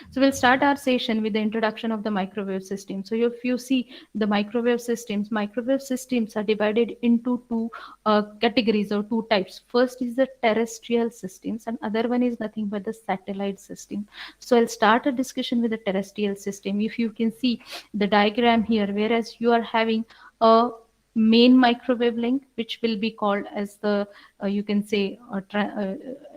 So we'll start our session with the introduction of the microwave system. So if you see the microwave systems are divided into two categories or two types. First is the terrestrial systems, and other one is nothing but the satellite system. So I'll start a discussion with the terrestrial system. If you can see the diagram here, whereas you are having a main microwave link, which will be called as the you can say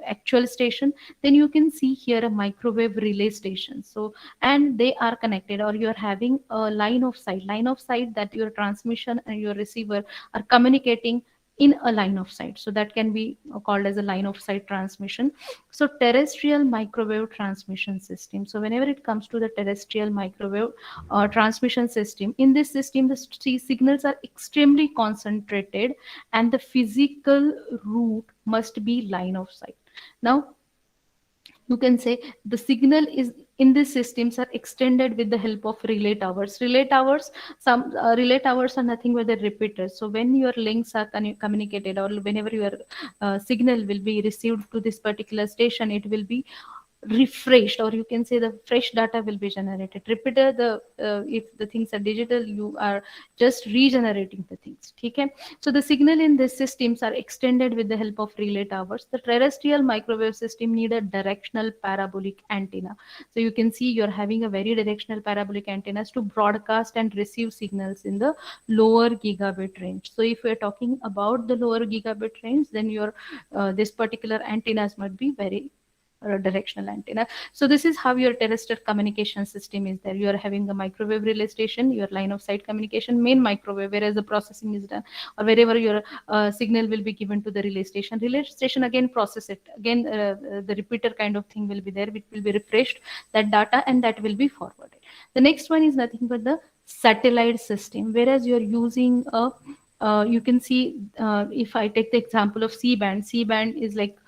actual station. Then you can see here a microwave relay station. So and they are connected, or you are having a line of sight that your transmission and your receiver are communicating in a line of sight. So that can be called as a line of sight transmission. So terrestrial microwave transmission system. So whenever it comes to the terrestrial microwave transmission system, in this system the signals are extremely concentrated, and the physical route must be line of sight. Now you can say the signal is in these systems are extended with the help of relay towers. Some relay towers are nothing but the repeaters. So when your links are communicated, or whenever your signal will be received to this particular station, it will be refreshed, or you can say the fresh data will be generated. Repeater, the if the things are digital, you are just regenerating the things. Okay, so the signal in these systems are extended with the help of relay towers. The terrestrial microwave system need a directional parabolic antenna. So you can see you're having a very directional parabolic antennas to broadcast and receive signals in the lower gigabit range. So if we're talking about the lower gigabit range, then your this particular antennas might be very directional antenna. So this is how your terrestrial communication system is there. You are having a microwave relay station, your line of sight communication, main microwave, whereas the processing is done, or wherever your signal will be given to the relay station. Relay station again process it. Again, the repeater kind of thing will be there, which will be refreshed that data, and that will be forwarded. The next one is nothing but the satellite system, whereas you are using a you can see if I take the example of C band is like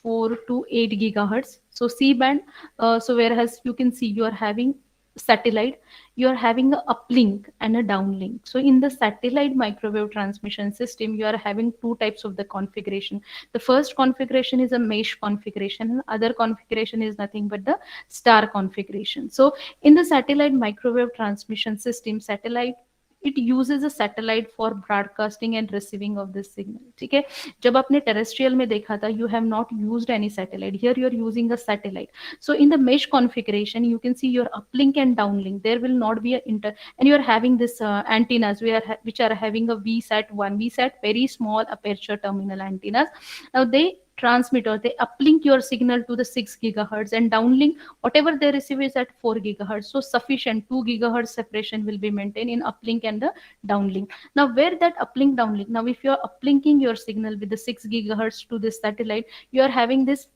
4 to 8 gigahertz. So C band, so whereas you can see you are having satellite, you are having a uplink and a downlink. So in the satellite microwave transmission system, you are having two types of the configuration. The first configuration is a mesh configuration, and other configuration is nothing but the star configuration. So in the satellite microwave transmission system, satellite, it uses a satellite for broadcasting and receiving of this signal. ठीक है, जब आपने terrestrial में देखा था, you have not used any satellite. Here you are using a satellite. So in the mesh configuration, you can see your uplink and downlink. There will not be a and you are having this antennas which are having a VSAT1, VSAT, very small aperture terminal antennas. Now they transmit, or they uplink your signal to the 6 gigahertz, and downlink whatever they receive is at 4 gigahertz. So sufficient 2 gigahertz separation will be maintained in uplink and the downlink. Now where that uplink downlink, now if you are uplinking your signal with the 6 gigahertz to this satellite, you are having this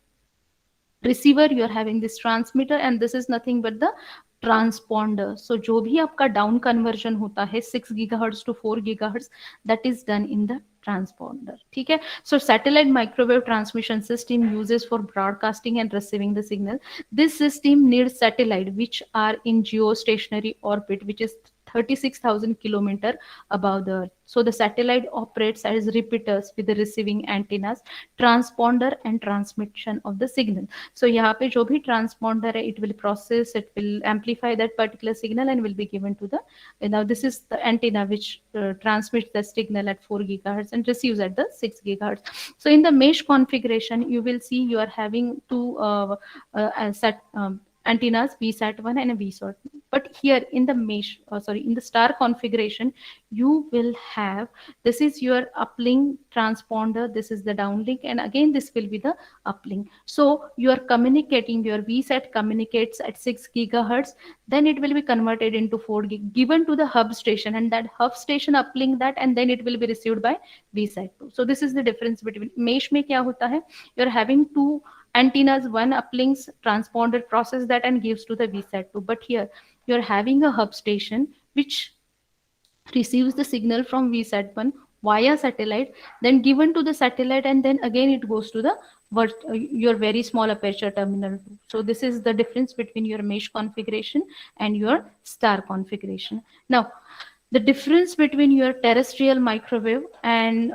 receiver, you are having this transmitter, and this is nothing but the transponder. So जो भी आपका down conversion होता है 6 gigahertz to 4 gigahertz, that is done in the transponder. ठीक है, so satellite microwave transmission system uses for broadcasting and receiving the signal. This system needs satellite which are in geostationary orbit, which is 36,000 kilometer above the earth. So the satellite operates as repeaters with the receiving antennas, transponder and transmission of the signal. So यहाँ पे जो भी transponder है, it will process, it will amplify that particular signal and will be given to the, now this is the antenna which transmits the signal at 4 gigahertz and receives at the 6 gigahertz. So in the mesh configuration, you will see you are having two antennas, VSAT1 and a VSAT. But here in the mesh, in the star configuration, you will have, this is your uplink transponder, this is the downlink, and again this will be the uplink. So you are communicating, your VSAT communicates at 6 gigahertz, then it will be converted into 4 gig, given to the hub station, and that hub station uplink that, and then it will be received by VSAT2. So this is the difference between mesh में क्या होता है, you are having two antennas, one uplinks, transponder process that and gives to the VSAT2. But here you are having a hub station which receives the signal from VSAT1 via satellite, then given to the satellite, and then again it goes to the your very small aperture terminal. So this is the difference between your mesh configuration and your star configuration. Now The difference between your terrestrial microwave and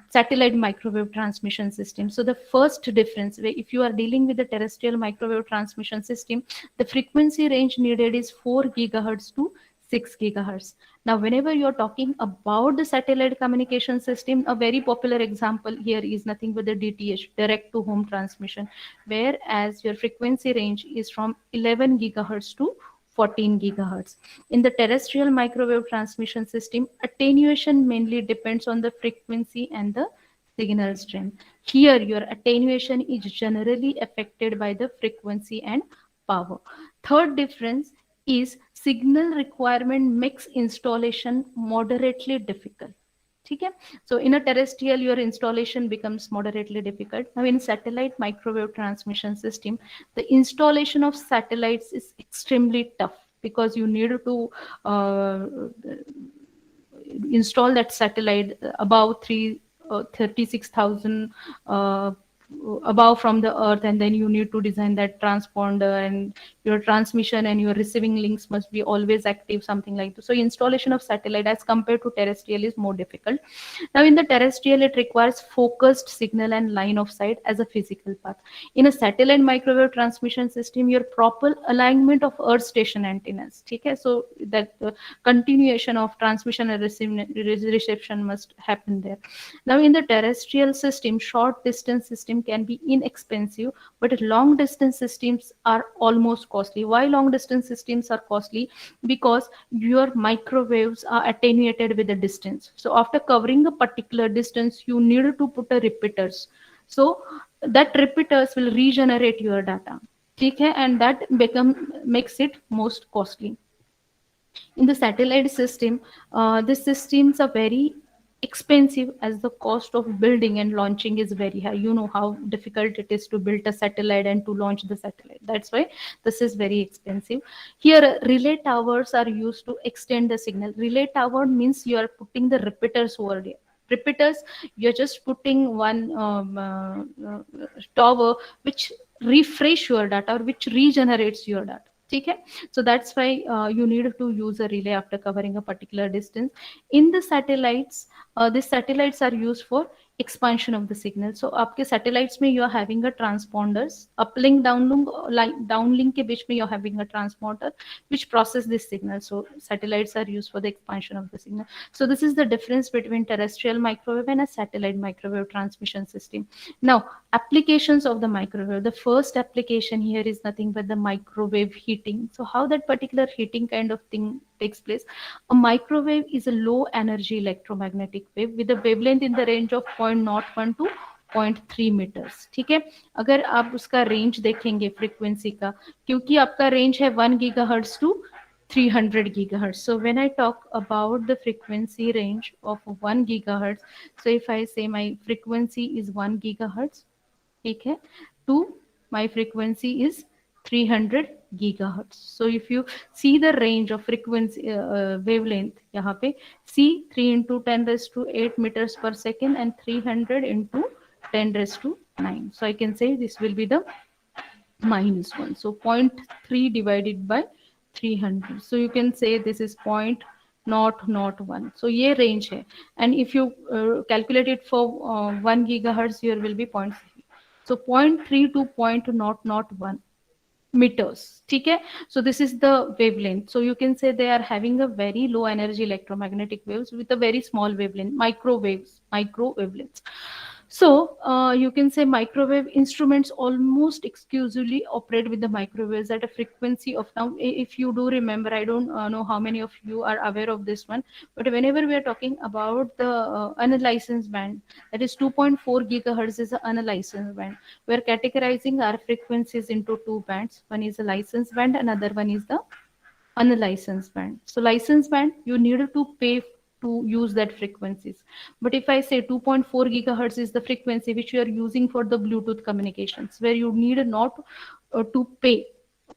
satellite microwave transmission system. So the first difference, if you are dealing with the terrestrial microwave transmission system, the frequency range needed is 4 gigahertz to 6 gigahertz. Now, whenever you're talking about the satellite communication system, a very popular example here is nothing but the DTH, direct to home transmission, whereas your frequency range is from 11 gigahertz to 14 gigahertz. In the terrestrial microwave transmission system, attenuation mainly depends on the frequency and the signal strength. Here, your attenuation is generally affected by the frequency and power. Third difference is signal requirement makes installation moderately difficult. Okay? So in a terrestrial, your installation becomes moderately difficult. Now in satellite microwave transmission system, the installation of satellites is extremely tough because you need to uh, install that satellite above 36,000 above from the earth, and then you need to design that transponder, and your transmission and your receiving links must be always active, something like that. So installation of satellite as compared to terrestrial is more difficult. Now in the terrestrial, it requires focused signal and line of sight as a physical path. In a satellite microwave transmission system, your proper alignment of earth station antennas, okay, so that continuation of transmission and reception must happen there. Now in the terrestrial system, short distance system can be inexpensive, but long distance systems are almost costly. Why long distance systems are costly? Because your microwaves are attenuated with the distance. So after covering a particular distance, you need to put a repeaters. So that repeaters will regenerate your data. Okay, and that makes it most costly. In the satellite system, the systems are very expensive as the cost of building and launching is very high. You know how difficult it is to build a satellite and to launch the satellite. That's why this is very expensive. Here, relay towers are used to extend the signal. Relay tower means you are putting the repeaters over there. Repeaters, you're just putting one tower which refresh your data or which regenerates your data. Okay, so that's why you need to use a relay after covering a particular distance. In the satellites, these satellites are used for expansion of the signal. So आपके satellites में you are having a transponders, uplink downlink के बीच में you are having a transponder which process this signal. So satellites are used for the expansion of the signal. So this is the difference between terrestrial microwave and a satellite microwave transmission system. Now applications of the microwave, the first application here is nothing but the microwave heating. So how that particular heating kind of thing takes place? A microwave is a low energy electromagnetic wave with a wavelength in the range of 0.01 to 0.3 metres. ठीक है, अगर आप उसका range देखेंगे frequency का, क्योंकि आपका range है 1 gigahertz to 300 gigahertz. So when I talk about the frequency range of 1 gigahertz, so if I say my frequency is 1 gigahertz, ठीक है, to my frequency is 300 gigahertz. So if you see the range of frequency wavelength, यहाँ पे see 3 into 10 raised to 8 meters per second and 300 into 10 raised to 9. So I can say this will be the -1. So 0.3 divided by 300. So you can say this is 0.001. So ये range है. And if you calculate it for 1 gigahertz, here will be 0.3. So 0.3 to 0.001 meters. ठीक है, so this is the wavelength. So you can say they are having a very low energy electromagnetic waves with a very small wavelength, micro wavelengths. So you can say microwave instruments almost exclusively operate with the microwaves at a frequency of, now if you do remember, I don't know how many of you are aware of this one, but whenever we are talking about the unlicensed band, that is 2.4 gigahertz is an unlicensed band. We are categorizing our frequencies into two bands. One is a licensed band, another one is the unlicensed band. So licensed band, you need to pay to use that frequencies. But if I say 2.4 gigahertz is the frequency which you are using for the Bluetooth communications, where you need not to pay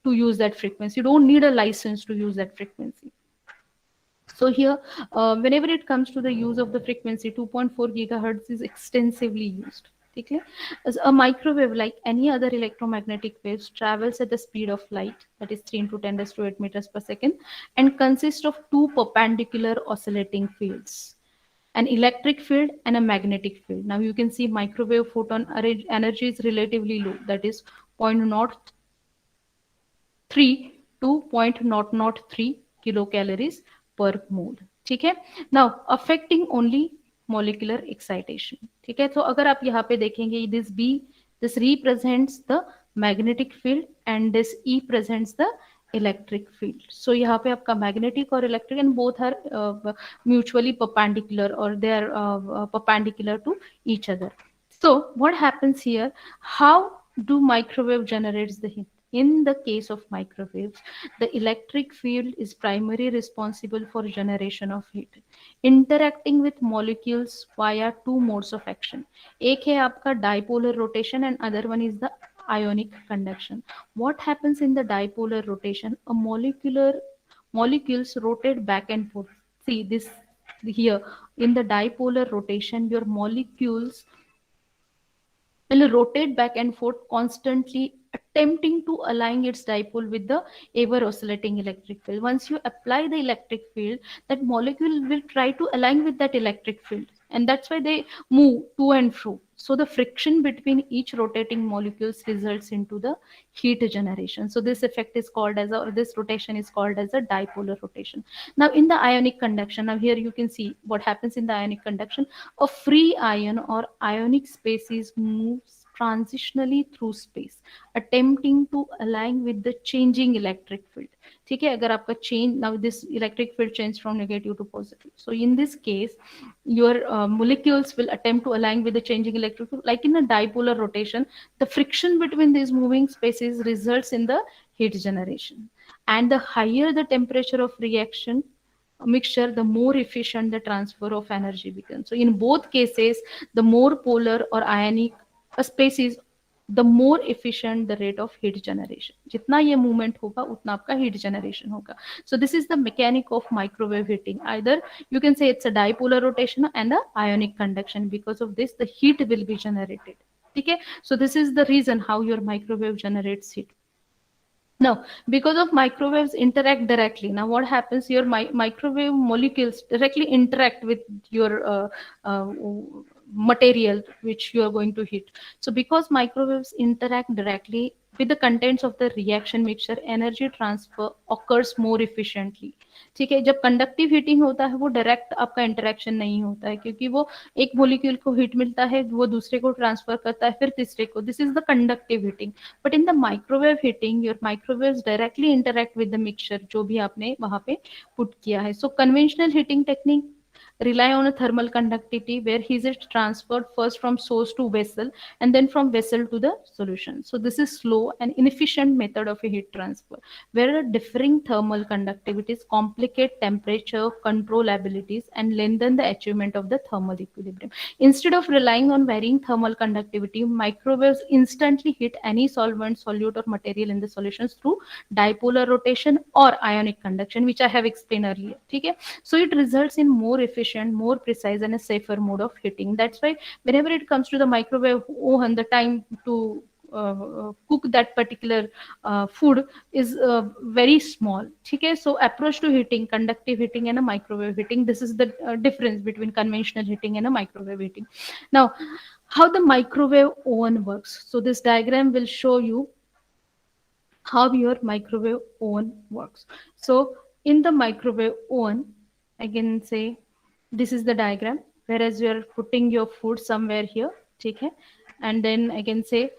to use that frequency. You don't need a license to use that frequency. So here, whenever it comes to the use of the frequency, 2.4 gigahertz is extensively used. ठीक है. As a microwave, like any other electromagnetic waves, travels at the speed of light, that is 3 into 10 raised to 8 meters per second, and consists of two perpendicular oscillating fields, an electric field and a magnetic field. Now you can see microwave photon energy is relatively low, that is 0.03 to 0.003 kilocalories per mole. ठीक है. Now affecting only molecular excitation. ठीक है. तो अगर आप यहाँ पे देखेंगे this B, this represents the magnetic field and this E presents the electric field. So यहाँ पे आपका magnetic और electric and both are mutually perpendicular or they are perpendicular to each other. So what happens here? How do microwave generates the heat? In the case of microwaves, the electric field is primarily responsible for generation of heat, interacting with molecules via two modes of action. एक है आपका dipolar rotation and other one is the ionic conduction. What happens in the dipolar rotation? Molecules rotate back and forth. See this here in the dipolar rotation, your molecules will rotate back and forth constantly, attempting to align its dipole with the ever oscillating electric field. Once you apply the electric field, that molecule will try to align with that electric field, and that's why they move to and fro. So the friction between each rotating molecules results into the heat generation. So this effect is called as a, or this rotation is called as a dipolar rotation. Now in the ionic conduction, now here you can see what happens in the ionic conduction. A free ion or ionic species moves transitionally through space, attempting to align with the changing electric field. ठीक है. अगर आपका change, now this electric field change from negative to positive, so in this case your molecules will attempt to align with the changing electric field. Like in a dipolar rotation, the friction between these moving spaces results in the heat generation, and the higher the temperature of reaction mixture, the more efficient the transfer of energy becomes. So in both cases, the more polar or ionic a species, the more efficient the rate of heat generation. जितना ये movement होगा उतना आपका heat generation होगा. So this is the mechanic of microwave heating. Either you can say it's a dipolar rotation and a ionic conduction. Because of this, the heat will be generated. Okay, so this is the reason how your microwave generates heat. Now, because of microwaves interact directly, now what happens? Your microwave molecules directly interact with your material which you are going to heat. So, because microwaves interact directly with the contents of the reaction mixture, energy transfer occurs more efficiently. ठीक है. जब conductive heating होता है वो direct आपका interaction नहीं होता है, क्योंकि वो एक मोलिक्यूल को हीट मिलता है, वो दूसरे को ट्रांसफर करता है, फिर तीसरे को. This is the conductive heating. But in the microwave heating, your microwaves directly interact with the mixture जो भी आपने वहां पे पुट किया है. So conventional heating technique rely on a thermal conductivity where heat is transferred first from source to vessel and then from vessel to the solution. So this is slow and inefficient method of a heat transfer, where differing thermal conductivities complicate temperature control abilities and lengthen the achievement of the thermal equilibrium. Instead of relying on varying thermal conductivity, microwaves instantly heat any solvent, solute or material in the solutions through dipolar rotation or ionic conduction, which I have explained earlier. Okay? So it results in more efficient, more precise and a safer mode of heating. That's why whenever it comes to the microwave oven, the time to cook that particular food is very small. Okay? So approach to heating, conductive heating and a microwave heating, this is the difference between conventional heating and a microwave heating. Now, how the microwave oven works. So this diagram will show you how your microwave oven works. So in the microwave oven, I can say this is the diagram, whereas you are putting your food somewhere here, okay? And then I can say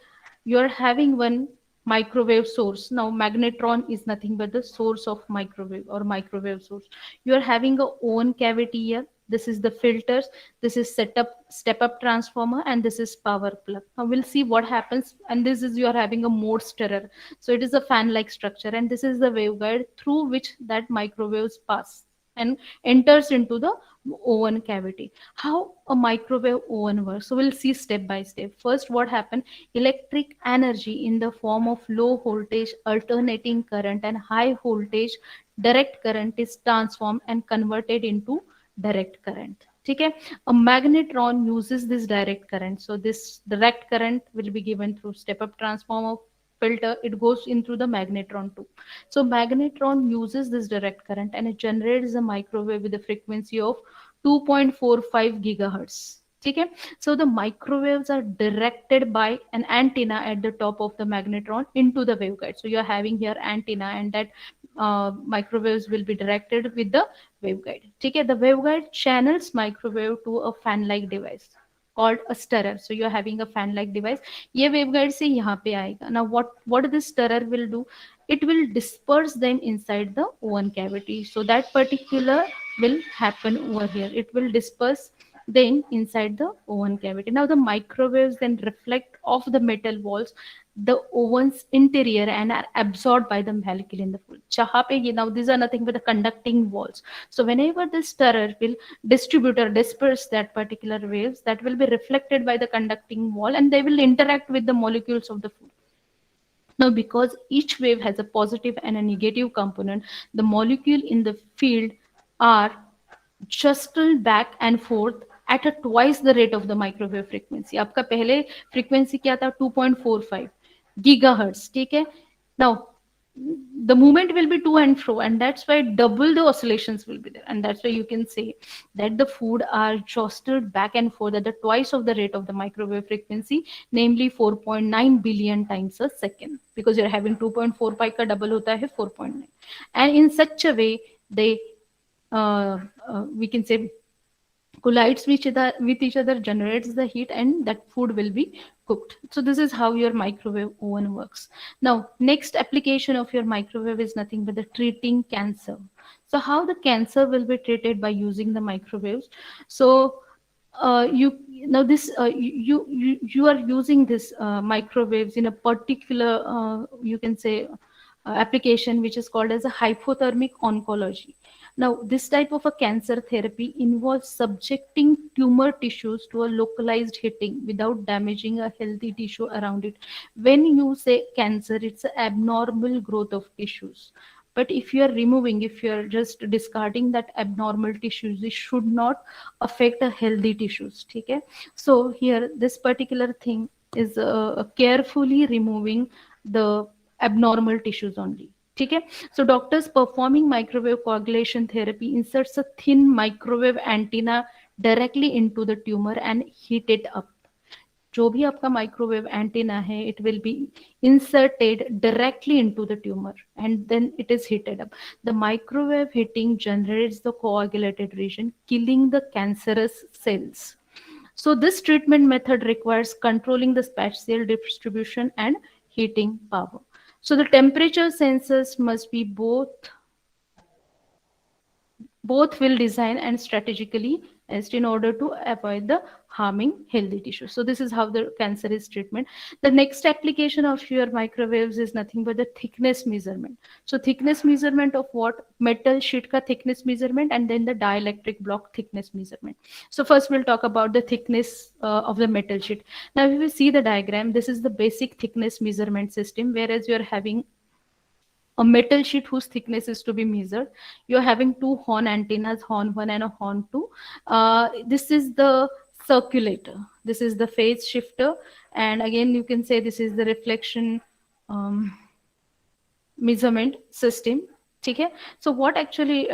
you are having one microwave source. Now magnetron is nothing but the source of microwave or microwave source. You are having a oven cavity here. This is the filters, this is setup step up transformer, and this is power plug. Now we'll see what happens. And this is, you are having a mode stirrer, so it is a fan like structure, and this is the waveguide through which that microwaves pass and enters into the oven cavity. How a microwave oven works, so we'll see step by step. First, what happened? Electric energy in the form of low voltage alternating current and high voltage direct current is transformed and converted into direct current. ठीक है. A magnetron uses this direct current, so this direct current will be given through step up transformer filter. It goes in through the magnetron too. So magnetron uses this direct current and it generates a microwave with a frequency of 2.45 gigahertz. ठीक है. So the microwaves are directed by an antenna at the top of the magnetron into the waveguide. So you are having here antenna, and that microwaves will be directed with the waveguide. ठीक है. The waveguide channels microwave to a fan like device called a stirrer. So you are having a fan like device. ये waveguide से यहाँ पे आएगा. Now what this stirrer will do, it will disperse them inside the oven cavity. So that particular will happen over here. It will disperse then inside the oven cavity. Now the microwaves then reflect off the metal walls, the oven's interior, and are absorbed by the molecule in the food. जहाँ पे ये, now these are nothing but the conducting walls. So whenever the stirrer will distribute or disperse that particular waves, that will be reflected by the conducting wall, and they will interact with the molecules of the food. Now, because each wave has a positive and a negative component, the molecule in the field are jostled back and forth at a twice the rate of the microwave frequency. आपका पहले frequency क्या था? 2.45 gigahertz. ठीक है. Now the movement will be to and fro, and that's why double the oscillations will be there, and that's why you can say that the food are jostled back and forth at the twice of the rate of the microwave frequency, namely 4.9 billion times a second, because you're having 2.4 pi ka double hota hai 4.9, and in such a way they we can say collides with each other, generates the heat, and that food will be cooked. So this is how your microwave oven works. Now next application of your microwave is nothing but the treating cancer. So how the cancer will be treated by using the microwaves. So you now this you are using this microwaves in a particular you can say application which is called as a hypothermic oncology. Now, this type of a cancer therapy involves subjecting tumor tissues to a localized hitting without damaging a healthy tissue around it. When you say cancer, it's an abnormal growth of tissues. But if you are removing, if you are just discarding that abnormal tissues, it should not affect a healthy tissues. Okay? So here, this particular thing is carefully removing the abnormal tissues only. Okay? So doctors performing microwave coagulation therapy inserts a thin microwave antenna directly into the tumor and heat it up. जो भी आपका microwave antenna है, it will be inserted directly into the tumor and then it is heated up. The microwave heating generates the coagulated region, killing the cancerous cells. So this treatment method requires controlling the spatial distribution and heating power. So the temperature sensors must be both will design and strategically placed in order to avoid the harming healthy tissue. So this is how the cancer is treatment. The next application of your microwaves is nothing but the thickness measurement. So thickness measurement of what? Metal sheet ka thickness measurement, and then the dielectric block thickness measurement. So first we'll talk about the thickness of the metal sheet. Now if you see the diagram, this is the basic thickness measurement system, whereas you are having a metal sheet whose thickness is to be measured. You're having two horn antennas, horn 1 and a horn 2. This is the circulator. This is the phase shifter. And again, you can say this is the reflection measurement system. Okay? So what actually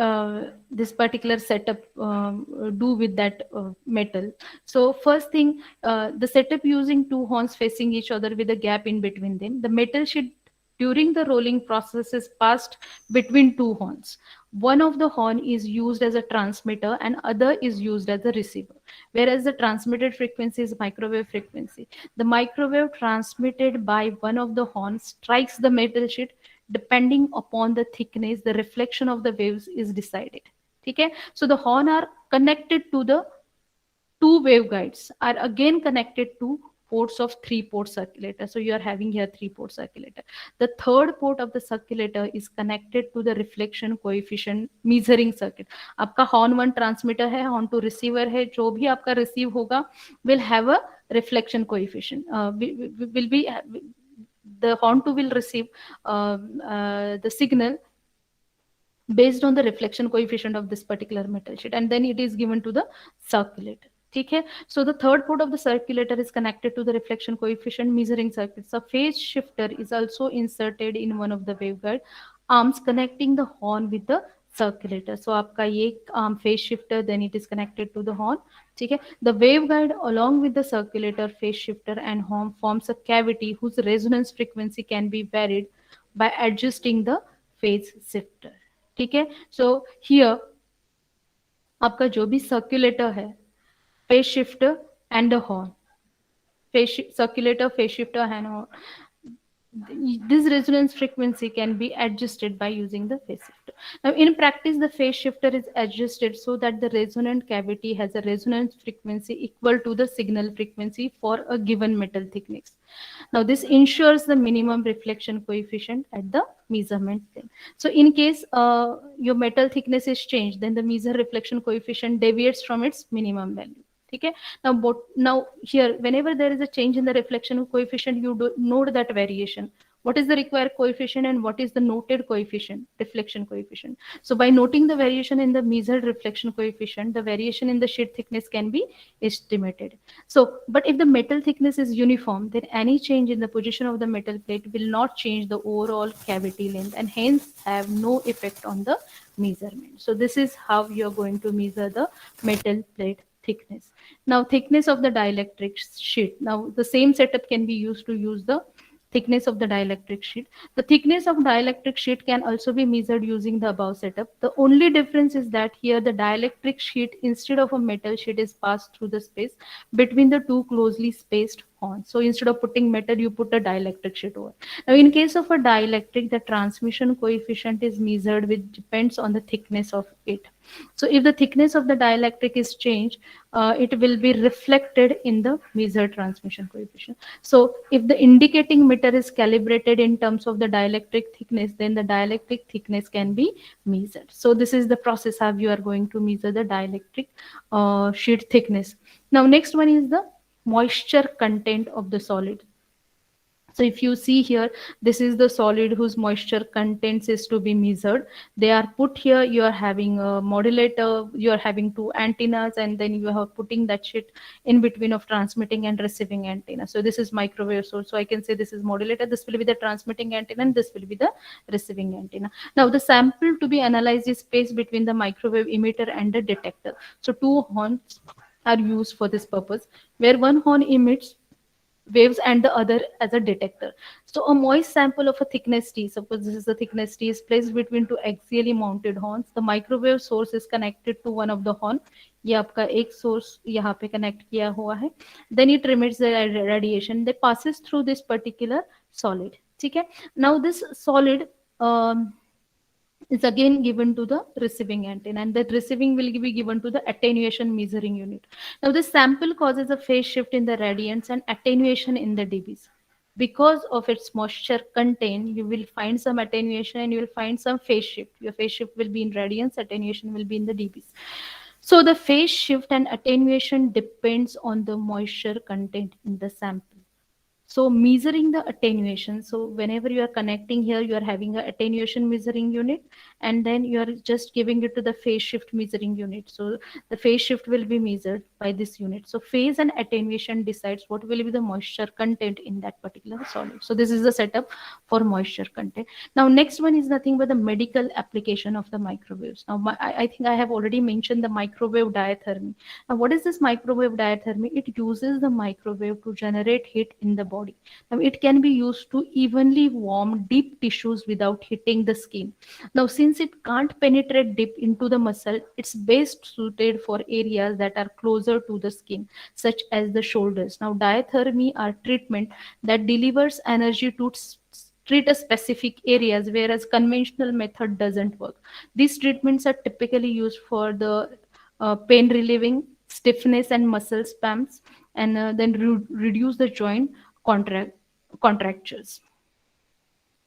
this particular setup do with that metal? So first thing, the setup using two horns facing each other with a gap in between them. The metal sheet during the rolling process is passed between two horns. One of the horn is used as a transmitter and other is used as a receiver. Whereas the transmitted frequency is microwave frequency. The microwave transmitted by one of the horns strikes the metal sheet. Depending upon the thickness, the reflection of the waves is decided. Okay? So the horn are connected to the two waveguides are again connected to ports of 3-port circulator. So you are having here 3-port circulator. The third port of the circulator is connected to the reflection coefficient measuring circuit. आपका horn 1 transmitter है, horn 2 receiver है, जो भी आपका receive होगा will have a reflection coefficient. Will be the horn 2 will receive the signal based on the reflection coefficient of this particular metal sheet, and then it is given to the circulator. Okay, so the third port of the circulator is connected to the reflection coefficient measuring circuit. So phase shifter is also inserted in one of the waveguide arms connecting the horn with the circulator. So आपका ये arm phase shifter, then it is connected to the horn. ठीक है, the waveguide along with the circulator, phase shifter and horn forms a cavity whose resonance frequency can be varied by adjusting the phase shifter. ठीक है, so here आपका जो भी circulator है, phase shifter and the horn, circulator, phase shifter and horn, this resonance frequency can be adjusted by using the phase shifter. Now, in practice, the phase shifter is adjusted so that the resonant cavity has a resonance frequency equal to the signal frequency for a given metal thickness. Now, this ensures the minimum reflection coefficient at the measurement plane. So, in case your metal thickness is changed, then the measure reflection coefficient deviates from its minimum value. Okay, now here whenever there is a change in the reflection coefficient, you note that variation. What is the required coefficient and what is the noted coefficient, reflection coefficient? So by noting the variation in the measured reflection coefficient, the variation in the sheet thickness can be estimated. So but if the metal thickness is uniform, then any change in the position of the metal plate will not change the overall cavity length and hence have no effect on the measurement. So this is how you are going to measure the metal plate thickness. Now thickness of the dielectric sheet. Now the same setup can be used to use the thickness of the dielectric sheet. The thickness of dielectric sheet can also be measured using the above setup. The only difference is that here the dielectric sheet instead of a metal sheet is passed through the space between the two closely spaced horns. So instead of putting metal, you put a dielectric sheet over. Now in case of a dielectric, the transmission coefficient is measured which depends on the thickness of it. So if the thickness of the dielectric is changed, it will be reflected in the measured transmission coefficient. So if the indicating meter is calibrated in terms of the dielectric thickness, then the dielectric thickness can be measured. So this is the process how you are going to measure the dielectric sheet thickness. Now next one is the moisture content of the solid. So if you see here, this is the solid whose moisture contents is to be measured. They are put here. You are having a modulator, you are having two antennas, and then you are putting that shit in between of transmitting and receiving antenna. So this is microwave source. So I can say this is modulator, this will be the transmitting antenna, and this will be the receiving antenna. Now the sample to be analyzed is space between the microwave emitter and the detector. So two horns are used for this purpose, where one horn emits waves and the other as a detector. So a moist sample of a thickness T, suppose this is the thickness T, is placed between two axially mounted horns. The microwave source is connected to one of the horn. ये आपका एक source यहाँ पे connect किया हुआ है. Then it emits the radiation that passes through this particular solid. ठीक है? Now this solid is again given to the receiving antenna, and that receiving will be given to the attenuation measuring unit. Now the sample causes a phase shift in the radiance and attenuation in the dBs. Because of its moisture content, you will find some attenuation and you will find some phase shift. Your phase shift will be in radiance, attenuation will be in the dBs. So the phase shift and attenuation depends on the moisture content in the sample. So measuring the attenuation. So whenever you are connecting here, you are having a attenuation measuring unit, and then you are just giving it to the phase shift measuring unit. So the phase shift will be measured by this unit. So phase and attenuation decides what will be the moisture content in that particular solid. So this is the setup for moisture content. Now next one is nothing but the medical application of the microwaves. Now I think I have already mentioned the microwave diathermy. Now what is this microwave diathermy? It uses the microwave to generate heat in the body. Now it can be used to evenly warm deep tissues without hitting the skin. Now since it can't penetrate deep into the muscle, it's best suited for areas that are closer to the skin, such as the shoulders. Now diathermy are treatment that delivers energy to treat a specific areas, whereas conventional method doesn't work. These treatments are typically used for the pain relieving, stiffness and muscle spasms, and then reduce the joint contractures.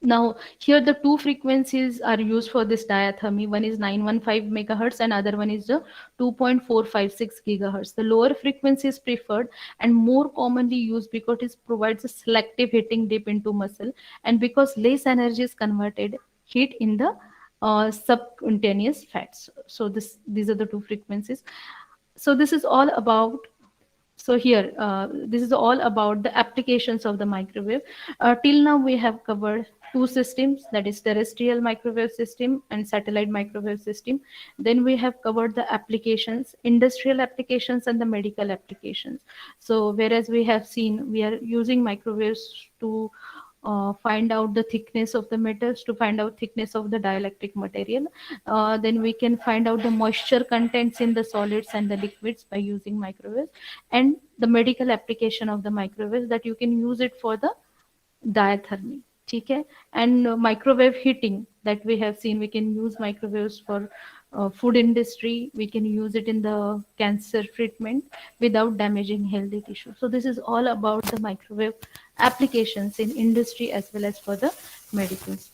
Now here the two frequencies are used for this diathermy. One is 915 megahertz and other one is the 2.456 gigahertz. The lower frequency is preferred and more commonly used because it provides a selective heating deep into muscle, and because less energy is converted heat in the subcutaneous fats. So these are the two frequencies. So this is all about, so here, this is all about the applications of the microwave. Till now, we have covered two systems, that is terrestrial microwave system and satellite microwave system. Then we have covered the applications, industrial applications and the medical applications. So whereas we have seen, we are using microwaves to find out the thickness of the metals, to find out thickness of the dielectric material. Then we can find out the moisture contents in the solids and the liquids by using microwaves, and the medical application of the microwaves, that you can use it for the diathermy. ठीक है. And microwave heating, that we have seen, we can use microwaves for food industry, we can use it in the cancer treatment without damaging healthy tissue. So this is all about the microwave applications in industry as well as for the medicines.